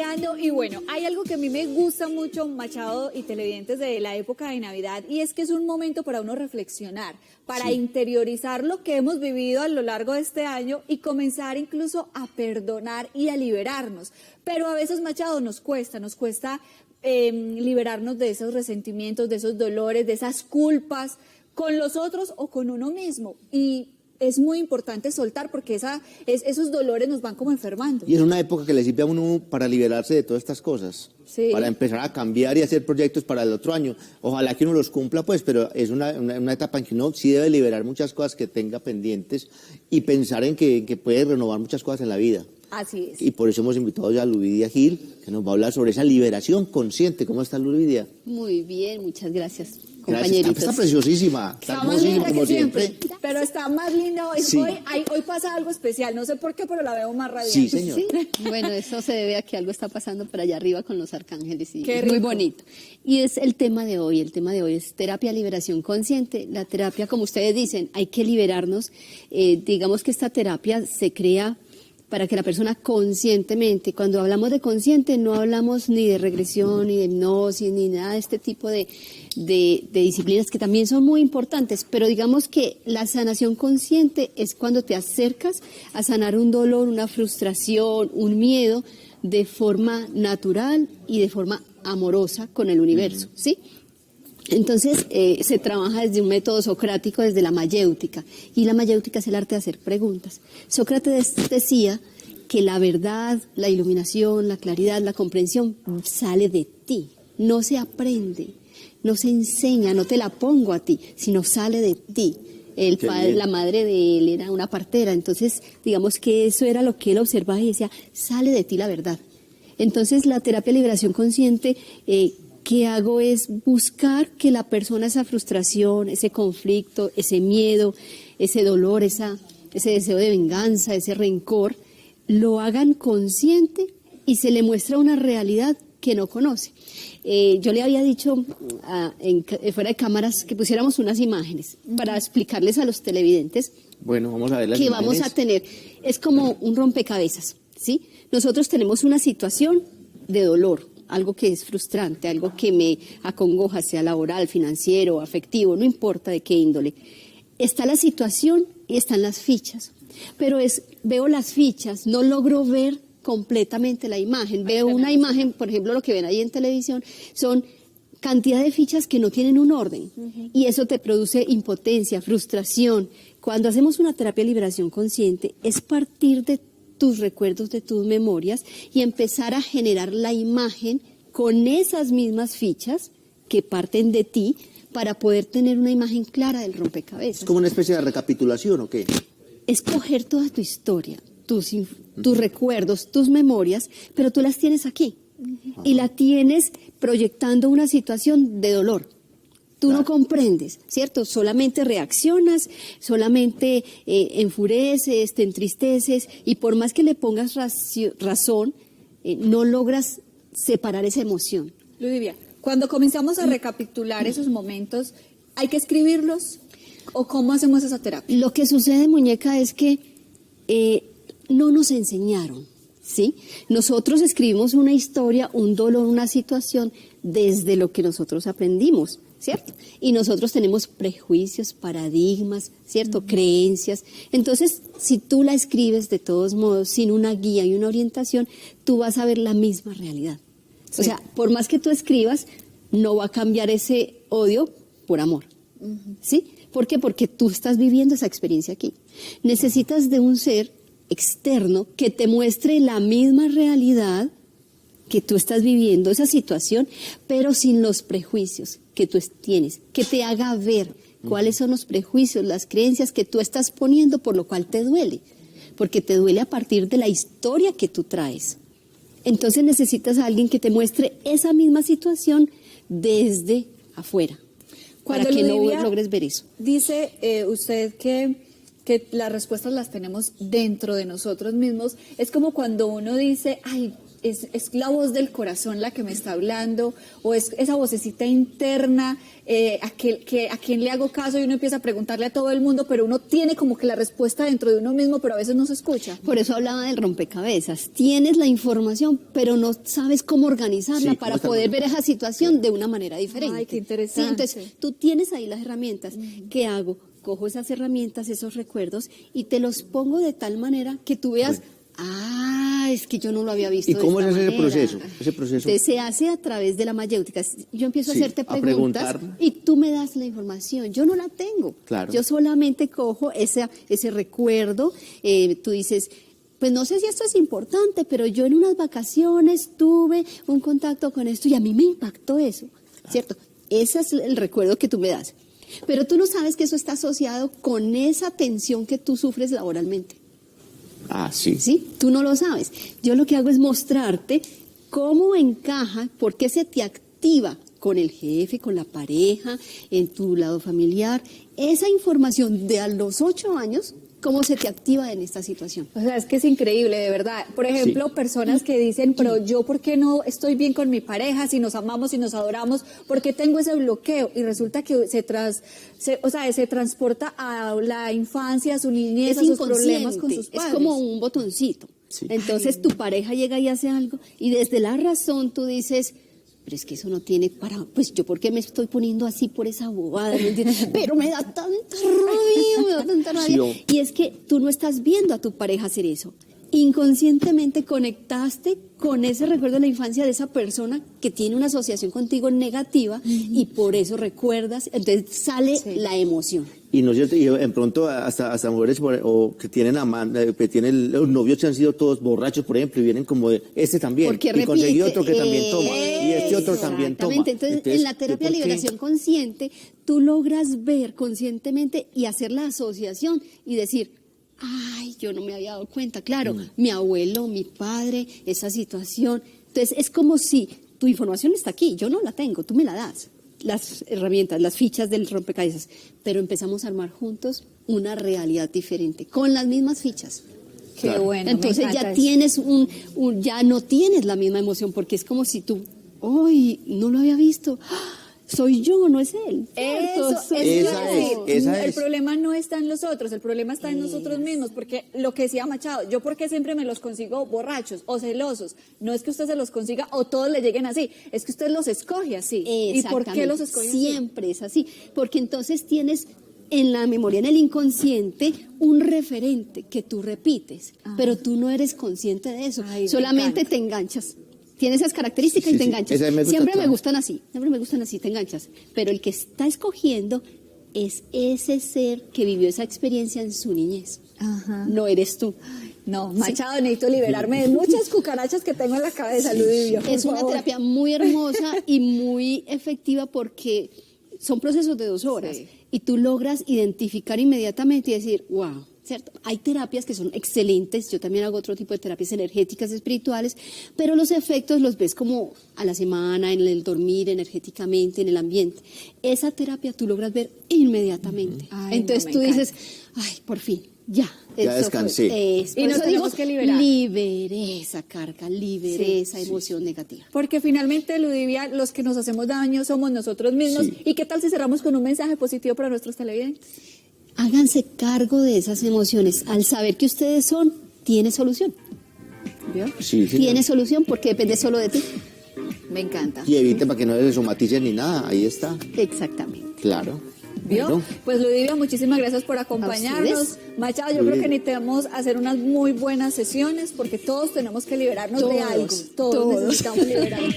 hablando y bueno, hay algo que a mí me gusta mucho, Machado y televidentes de la época de Navidad, y es que es un momento para uno reflexionar, para interiorizar lo que hemos vivido a lo largo de este año y comenzar incluso a perdonar y a liberarnos. Pero a veces, Machado, nos cuesta liberarnos de esos resentimientos, de esos dolores, de esas culpas con los otros o con uno mismo. Y es muy importante soltar porque esos dolores nos van como enfermando. Y es una época que le sirve a uno para liberarse de todas estas cosas, para empezar a cambiar y hacer proyectos para el otro año. Ojalá que uno los cumpla, pues, pero es una etapa en que uno sí debe liberar muchas cosas que tenga pendientes y pensar en que puede renovar muchas cosas en la vida. Así es. Y por eso hemos invitado ya a Luvidia Gil, que nos va a hablar sobre esa liberación consciente. ¿Cómo está, Luvidia? Muy bien, muchas gracias, compañeritos. Está preciosísima, está hermosísima como siempre. Pero está más linda hoy. Sí. Hoy pasa algo especial, no sé por qué, pero la veo más radiante. Sí, señor. Sí, bueno, eso se debe a que algo está pasando por allá arriba con los arcángeles y Qué es muy rico. bonito. Y es el tema de hoy es terapia liberación consciente. La terapia, como ustedes dicen, hay que liberarnos. Digamos que esta terapia se crea para que la persona conscientemente, cuando hablamos de consciente, no hablamos ni de regresión, ni de hipnosis, ni nada de este tipo de disciplinas que también son muy importantes, pero digamos que la sanación consciente es cuando te acercas a sanar un dolor, una frustración, un miedo de forma natural y de forma amorosa con el universo, ¿sí? Entonces, se trabaja desde un método socrático, desde la mayéutica, y la mayéutica es el arte de hacer preguntas. Sócrates decía que la verdad, la iluminación, la claridad, la comprensión sale de ti, no se aprende, no se enseña, no te la pongo a ti, sino sale de ti. El padre, la madre de él era una partera, entonces digamos que eso era lo que él observaba y decía, sale de ti la verdad. Entonces, la terapia de liberación consciente que hago es buscar que la persona esa frustración, ese conflicto, ese miedo, ese dolor, ese deseo de venganza, ese rencor, lo hagan consciente y se le muestra una realidad que no conoce. Yo le había dicho fuera de cámaras que pusiéramos unas imágenes para explicarles a los televidentes. Bueno, vamos a ver las que imágenes. Vamos a tener, es como un rompecabezas, ¿sí? Nosotros tenemos una situación de dolor, algo que es frustrante, algo que me acongoja, sea laboral, financiero, afectivo, no importa de qué índole. Está la situación y están las fichas, pero veo las fichas, no logro ver completamente la imagen. Veo una imagen, por ejemplo, lo que ven ahí en televisión, son cantidad de fichas que no tienen un orden, y eso te produce impotencia, frustración. Cuando hacemos una terapia de liberación consciente, es partir de tus recuerdos, de tus memorias, y empezar a generar la imagen con esas mismas fichas que parten de ti para poder tener una imagen clara del rompecabezas. ¿Es como una especie de recapitulación o qué? Es coger toda tu historia, tus recuerdos, tus memorias, pero tú las tienes aquí y la tienes proyectando una situación de dolor. Tú no comprendes, ¿cierto? Solamente reaccionas, solamente enfureces, te entristeces, y por más que le pongas razón, no logras separar esa emoción. Ludivia, cuando comenzamos a recapitular esos momentos, ¿hay que escribirlos? ¿O cómo hacemos esa terapia? Lo que sucede, muñeca, es que no nos enseñaron, ¿sí? Nosotros escribimos una historia, un dolor, una situación desde lo que nosotros aprendimos, ¿cierto? Y nosotros tenemos prejuicios, paradigmas, ¿cierto? Creencias. Entonces, si tú la escribes de todos modos, sin una guía y una orientación, tú vas a ver la misma realidad. Sí. O sea, por más que tú escribas, no va a cambiar ese odio por amor, ¿sí? ¿Por qué? Porque tú estás viviendo esa experiencia aquí. Necesitas de un ser externo que te muestre la misma realidad que tú estás viviendo, esa situación, pero sin los prejuicios que tú tienes, que te haga ver cuáles son los prejuicios, las creencias que tú estás poniendo, por lo cual te duele, porque te duele a partir de la historia que tú traes. Entonces necesitas a alguien que te muestre esa misma situación desde afuera, para que no logres ver eso. Dice usted que las respuestas las tenemos dentro de nosotros mismos. Es como cuando uno dice, ay, es la voz del corazón la que me está hablando, o es esa vocecita interna, a quién le hago caso, y uno empieza a preguntarle a todo el mundo, pero uno tiene como que la respuesta dentro de uno mismo, pero a veces no se escucha. Por eso hablaba del rompecabezas. Tienes la información, pero no sabes cómo organizarla para poder ver esa situación de una manera diferente. Ay, qué interesante. Sí, entonces, tú tienes ahí las herramientas. ¿Qué hago? Cojo esas herramientas, esos recuerdos, y te los pongo de tal manera que tú veas, es que yo no lo había visto. ¿Y cómo de es esta ese manera. proceso? Entonces, Se hace a través de la mayéutica. Yo empiezo a Sí, hacerte a preguntas preguntar. y tú me das la información. Yo no la tengo. Claro. Yo solamente cojo ese recuerdo. Tú dices, pues no sé si esto es importante, pero yo en unas vacaciones tuve un contacto con esto y a mí me impactó eso, ¿cierto? Ese es el recuerdo que tú me das. Pero tú no sabes que eso está asociado con esa tensión que tú sufres laboralmente. sí. ¿Sí? Tú no lo sabes. Yo lo que hago es mostrarte cómo encaja, por qué se te activa con el jefe, con la pareja, en tu lado familiar, esa información de a los 8 años, cómo se te activa en esta situación. O sea, es que es increíble, de verdad. Por ejemplo, personas que dicen, pero yo, ¿por qué no estoy bien con mi pareja? Si nos amamos, si nos adoramos, ¿por qué tengo ese bloqueo? Y resulta que se transporta a la infancia, a su niñez, a sus problemas con sus padres. Es como un botoncito. Sí. Entonces tu pareja llega y hace algo, y desde la razón tú dices, pero es que eso no tiene para, pues yo por qué me estoy poniendo así por esa bobada, ¿me entiendes? Pero me da tanta rabia, me da tanta rabia. Sí, Y es que tú no estás viendo a tu pareja hacer eso. Inconscientemente conectaste con ese recuerdo de la infancia de esa persona que tiene una asociación contigo negativa y por eso recuerdas, entonces sale la emoción. Y no es cierto, y en pronto hasta mujeres o que tienen los novios que han sido todos borrachos, por ejemplo, y vienen como de este también, Porque y conseguí repite, otro que también toma, y este otro también toma. Exactamente. Entonces, en la terapia de ¿por qué? liberación consciente, tú logras ver conscientemente y hacer la asociación y decir, ay, yo no me había dado cuenta, claro, mi abuelo, mi padre, esa situación. Entonces, es como si tu información está aquí, yo no la tengo, tú me la das. Las herramientas, las fichas del rompecabezas, pero empezamos a armar juntos una realidad diferente, con las mismas fichas. Qué bueno. Entonces ya tienes ya no tienes la misma emoción, porque es como si tú, ¡ay, no lo había visto! ¡Ah! Soy yo, no es él. El problema no está en los otros, el problema está en nosotros mismos, porque lo que decía Machado, yo porque siempre me los consigo borrachos o celosos, no es que usted se los consiga o todos le lleguen así, es que usted los escoge así. ¿Y por qué los escoge así? Siempre es así, porque entonces tienes en la memoria, en el inconsciente, un referente que tú repites, pero tú no eres consciente de eso, solamente te enganchas. Tiene esas características y te enganchas. Siempre me gustan así, te enganchas. Pero el que está escogiendo es ese ser que vivió esa experiencia en su niñez. No eres tú. No, Machado, necesito liberarme de muchas cucarachas que tengo en la cabeza, Ludivia. Es una terapia muy hermosa y muy efectiva porque son procesos de 2 horas. Y tú logras identificar inmediatamente y decir, wow. ¿Cierto? Hay terapias que son excelentes, yo también hago otro tipo de terapias energéticas, espirituales, pero los efectos los ves como a la semana, en el dormir, energéticamente, en el ambiente. Esa terapia tú logras ver inmediatamente. Entonces tú dices, ay, por fin, ya. Ya descansé. Y nos tenemos que liberar. Liberé esa carga, liberé esa emoción negativa. Porque finalmente, Ludivia, los que nos hacemos daño somos nosotros mismos. ¿Y qué tal si cerramos con un mensaje positivo para nuestros televidentes? Háganse cargo de esas emociones. Al saber que ustedes tiene solución. ¿Vio? Sí, tiene solución porque depende solo de ti. Me encanta. Y evite para que no se somaticen ni nada, ahí está. Exactamente. Claro. ¿Vio? Bueno. Pues Ludivia, muchísimas gracias por acompañarnos. Machado, yo creo que necesitamos hacer unas muy buenas sesiones porque todos tenemos que liberarnos de algo. Todos necesitamos liberarnos.